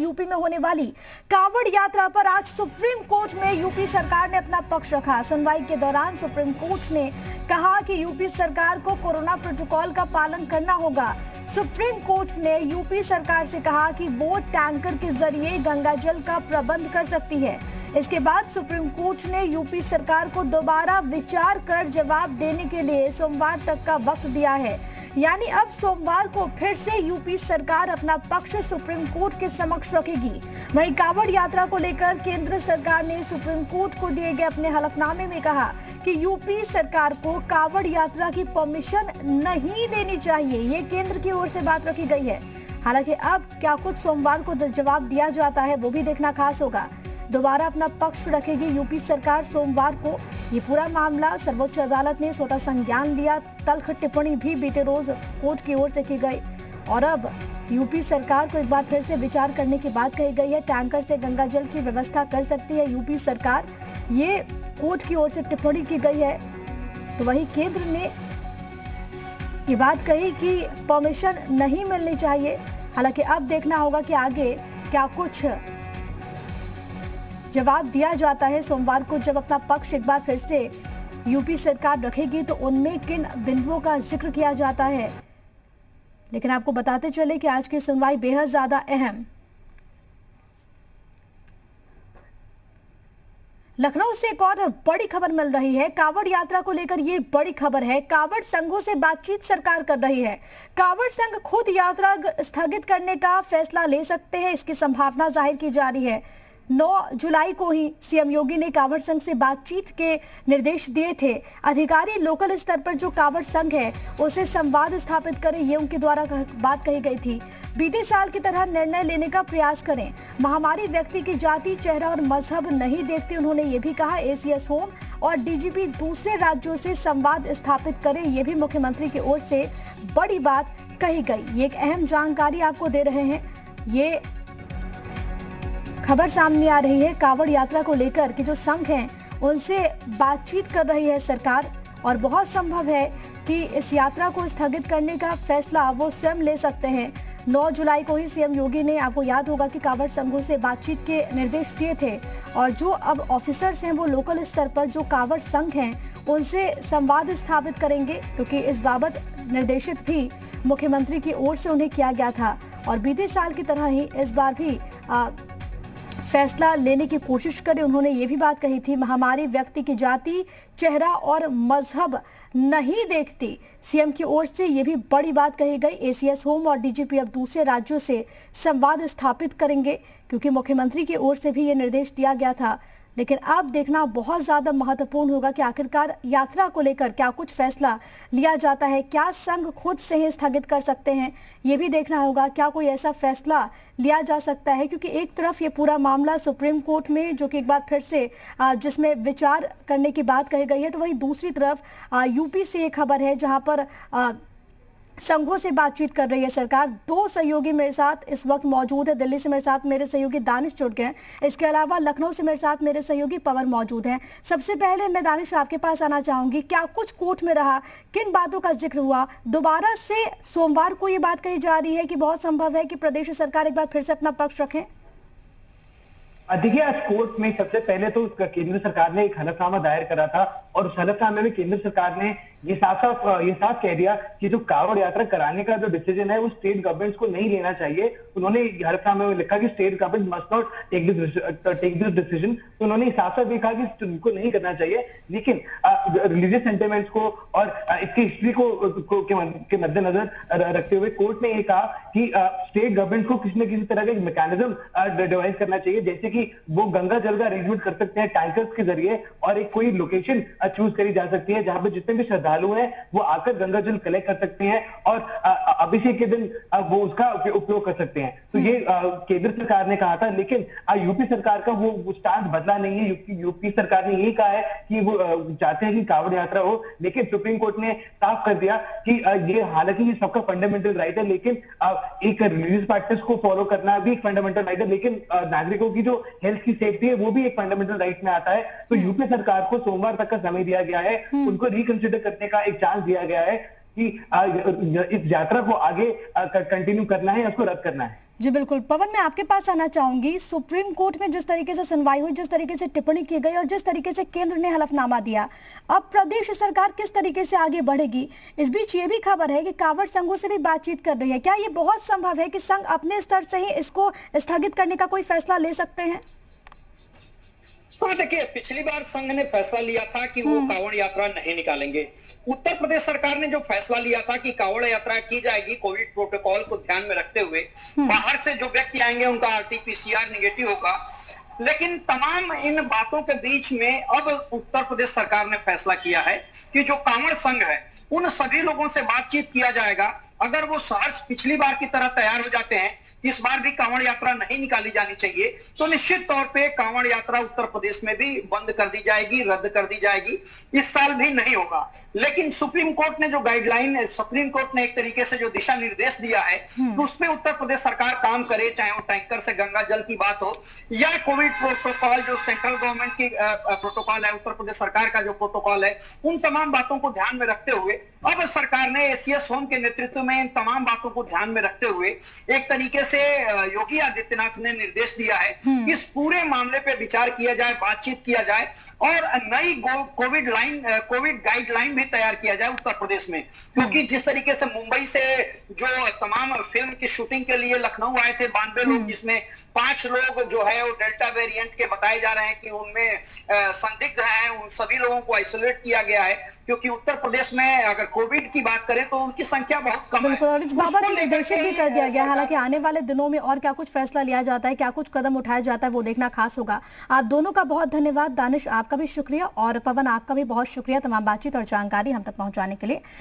UP में होने वाली कांवड़ यात्रा पर आज सुप्रीम कोर्ट में यूपी सरकार ने अपना पक्ष रखा। सुनवाई के दौरान सुप्रीम कोर्ट ने कहा कि यूपी सरकार को कोरोना प्रोटोकॉल का पालन करना होगा। सुप्रीम कोर्ट ने यूपी सरकार से कहा कि वो टैंकर के जरिए गंगा जल का प्रबंध कर सकती है। इसके बाद सुप्रीम कोर्ट ने यूपी सरकार को दोबारा विचार कर जवाब देने के लिए सोमवार तक का वक्त दिया है। यानी अब सोमवार को फिर से यूपी सरकार अपना पक्ष सुप्रीम कोर्ट के समक्ष रखेगी। वहीं कांवड़ यात्रा को लेकर केंद्र सरकार ने सुप्रीम कोर्ट को दिए गए अपने हलफनामे में कहा कि यूपी सरकार को कांवड़ यात्रा की परमिशन नहीं देनी चाहिए। ये केंद्र की ओर से बात रखी गई है। हालांकि अब क्या कुछ सोमवार को जवाब दिया जाता है वो भी देखना खास होगा। दोबारा अपना पक्ष रखेगी यूपी सरकार सोमवार को। ये पूरा मामला सर्वोच्च अदालत ने स्वतः संज्ञान लिया। तल्ख टिप्पणी भी बीते रोज कोर्ट की ओर से की गई और अब यूपी सरकार को एक बार फिर से विचार करने की बात कही गई है। टैंकर से गंगा जल की व्यवस्था कर सकती है यूपी सरकार, ये कोर्ट की ओर से टिप्पणी की गई है। तो वही केंद्र ने ये बात कही कि परमिशन नहीं मिलनी चाहिए। हालांकि अब देखना होगा कि आगे क्या कुछ जवाब दिया जाता है। सोमवार को जब अपना पक्ष एक बार फिर से यूपी सरकार रखेगी तो उनमें किन बिंदुओं का जिक्र किया जाता है। लेकिन आपको बताते चले कि आज की सुनवाई बेहद ज्यादा अहम। लखनऊ से एक और बड़ी खबर मिल रही है। कांवड़ यात्रा को लेकर ये बड़ी खबर है। कांवड़ संघों से बातचीत सरकार कर रही है। कांवड़ संघ खुद यात्रा स्थगित करने का फैसला ले सकते हैं, इसकी संभावना जाहिर की जा रही है। 9 जुलाई को ही सीएम योगी ने कांवड़ संघ से बातचीत के निर्देश दिए थे। अधिकारी लोकल स्तर पर जो कांवड़ संघ है उसे संवाद स्थापित करें, ये उनके द्वारा बात कही गई थी। बीते साल की तरह निर्णय लेने का प्रयास करें। महामारी व्यक्ति की जाति, चेहरा और मजहब नहीं देखती। उन्होंने ये भी कहा एसीएस होम और डीजीपी दूसरे राज्यों से संवाद स्थापित करें, ये भी मुख्यमंत्री की ओर से बड़ी बात कही गई। ये एक अहम जानकारी आपको दे रहे हैं। ये खबर सामने आ रही है कांवड़ यात्रा को लेकर कि जो संघ हैं उनसे बातचीत कर रही है सरकार और बहुत संभव है कि इस यात्रा को स्थगित करने का फैसला वो स्वयं ले सकते हैं। 9 जुलाई को ही सीएम योगी ने, आपको याद होगा कि कांवड़ संघों से बातचीत के निर्देश दिए थे और जो अब ऑफिसर्स हैं वो लोकल स्तर पर जो कांवड़ संघ हैं उनसे संवाद स्थापित करेंगे, क्योंकि इस बाबत निर्देशित भी मुख्यमंत्री की ओर से उन्हें किया गया था। और बीते साल की तरह ही इस बार भी फैसला लेने की कोशिश करें। उन्होंने ये भी बात कही थी महामारी व्यक्ति की जाति, चेहरा और मजहब नहीं देखती। सीएम की ओर से ये भी बड़ी बात कही गई। एसीएस होम और डीजीपी अब दूसरे राज्यों से संवाद स्थापित करेंगे, क्योंकि मुख्यमंत्री की ओर से भी ये निर्देश दिया गया था। लेकिन अब देखना बहुत ज्यादा महत्वपूर्ण होगा कि आखिरकार यात्रा को लेकर क्या कुछ फैसला लिया जाता है। क्या संघ खुद से ही स्थगित कर सकते हैं, ये भी देखना होगा। क्या कोई ऐसा फैसला लिया जा सकता है, क्योंकि एक तरफ ये पूरा मामला सुप्रीम कोर्ट में जो कि एक बार फिर से जिसमें विचार करने की बात कही गई है, तो वहीं दूसरी तरफ यूपी से एक खबर है जहां पर संघों से बातचीत कर रही है सरकार। 2 सहयोगी मेरे साथ इस वक्त मौजूद है। दिल्ली से मेरे साथ मेरे सहयोगी दानिश जुड़ गए। इसके अलावा लखनऊ से मेरे साथ मेरे सहयोगी पवन मौजूद हैं। सबसे पहले मैं दानिश आपके पास आना चाहूंगी, क्या कुछ कोर्ट में रहा, किन बातों का जिक्र हुआ? दोबारा से सोमवार को ये बात कही जा रही है कि बहुत संभव है कि प्रदेश सरकार एक बार फिर से अपना पक्ष रखें। देखिए, आज कोर्ट में सबसे पहले तो केंद्र सरकार ने एक हलफनामा दायर करा था और उस हलफनामे में केंद्र सरकार ने ये साफ कह दिया कि जो कांवड़ यात्रा कराने का जो डिसीजन है वो स्टेट गवर्नमेंट्स को नहीं लेना चाहिए। उन्होंने हलफनामे में लिखा कि state government must not take this decision. तो उन्होंने साफ साफ भी कहा कि उनको नहीं करना चाहिए। लेकिन रिलीजियस सेंटिमेंट्स को और इसकी हिस्ट्री के मद्देनजर रखते हुए कोर्ट ने ये कहा कि स्टेट गवर्नमेंट को किसी न किसी तरह का एक मैकेनिज्म डिवाइस करना चाहिए, जैसे कि वो गंगा जल का अरेंजमेंट कर सकते हैं टैंकर्स के जरिए और एक कोई लोकेशन चूज करी जा सकती है जहां पे जितने भी श्रद्धालु हैं वो आकर गंगा जल कलेक्ट कर सकते हैं और अभिषेक के दिन वो उसका उपयोग कर सकते हैं। तो ये केंद्र सरकार ने कहा था, लेकिन यूपी सरकार का वो स्टांस बदला नहीं है। यूपी सरकार ने यही कहा है कि वो चाहते हैं कि कांवड़ यात्रा हो, लेकिन सुप्रीम कोर्ट ने साफ कर दिया कि ये हालांकि ये सबका फंडामेंटल राइट है, लेकिन एक रिलीजियस प्रैक्टिस को फॉलो करना भी एक फंडामेंटल राइट है, लेकिन नागरिकों की जो हेल्थ की सेफ्टी है वो भी एक फंडामेंटल राइट में आता है। तो यूपी सरकार को सोमवार तक का समय दिया गया है, उनको रिकंसिडर करने का एक चांस दिया गया है कि इस यात्रा को आगे कंटिन्यू करना है या उसको रद्द करना है। जी बिल्कुल पवन, मैं आपके पास आना चाहूंगी। सुप्रीम कोर्ट में जिस तरीके से सुनवाई हुई, जिस तरीके से टिप्पणी की गई और जिस तरीके से केंद्र ने हलफनामा दिया, अब प्रदेश सरकार किस तरीके से आगे बढ़ेगी? इस बीच ये भी खबर है कि कांवड़ संघों से भी बातचीत कर रही है। क्या ये बहुत संभव है कि संघ अपने स्तर से ही इसको स्थगित करने का कोई फैसला ले सकते हैं? हाँ देखिए, पिछली बार संघ ने फैसला लिया था कि वो कांवड़ यात्रा नहीं निकालेंगे। उत्तर प्रदेश सरकार ने जो फैसला लिया था कि कांवड़ यात्रा की जाएगी कोविड प्रोटोकॉल को ध्यान में रखते हुए, बाहर से जो व्यक्ति आएंगे उनका आरटी-पीसीआर निगेटिव होगा। लेकिन तमाम इन बातों के बीच में अब उत्तर प्रदेश सरकार ने फैसला किया है कि जो कांवड़ संघ है उन सभी लोगों से बातचीत किया जाएगा। अगर वो सहर्ष पिछली बार की तरह तैयार हो जाते हैं, इस बार भी कांवड़ यात्रा नहीं निकाली जानी चाहिए, तो निश्चित तौर पे कांवड़ यात्रा उत्तर प्रदेश में भी बंद कर दी जाएगी, रद्द कर दी जाएगी। इस साल भी नहीं होगा। लेकिन सुप्रीम कोर्ट ने जो गाइडलाइन, सुप्रीम कोर्ट ने एक तरीके से जो दिशा निर्देश दिया है, तो उस पर उत्तर प्रदेश सरकार काम करे, चाहे वो टैंकर से गंगा जल की बात हो या कोविड प्रोटोकॉल जो सेंट्रल गवर्नमेंट की प्रोटोकॉल है, उत्तर प्रदेश सरकार का जो प्रोटोकॉल है, उन तमाम बातों को ध्यान में रखते हुए अब सरकार ने एसीएस होम के नेतृत्व में इन तमाम बातों को ध्यान में रखते हुए एक तरीके से योगी आदित्यनाथ ने निर्देश दिया है कि इस पूरे मामले पे विचार किया जाए, बातचीत किया जाए और नई कोविड गाइडलाइन भी तैयार किया जाए उत्तर प्रदेश में। क्योंकि जिस तरीके से मुंबई से जो तमाम फिल्म की शूटिंग के लिए लखनऊ आए थे 92 लोग, जिसमें 5 लोग जो है वो डेल्टा वेरिएंट के बताए जा रहे हैं कि उनमें संदिग्ध हैं, उन सभी लोगों को आइसोलेट किया गया है। क्योंकि उत्तर प्रदेश में अगर कोविड की बात करें तो उनकी संख्या बहुत कम है। और इस बाबत निर्देशित भी कर दिया गया। हालांकि आने वाले दिनों में और क्या कुछ फैसला लिया जाता है, क्या कुछ कदम उठाया जाता है, वो देखना खास होगा। आप दोनों का बहुत धन्यवाद। दानिश, आपका भी शुक्रिया और पवन, आपका भी बहुत शुक्रिया तमाम बातचीत और जानकारी हम तक पहुंचाने के लिए।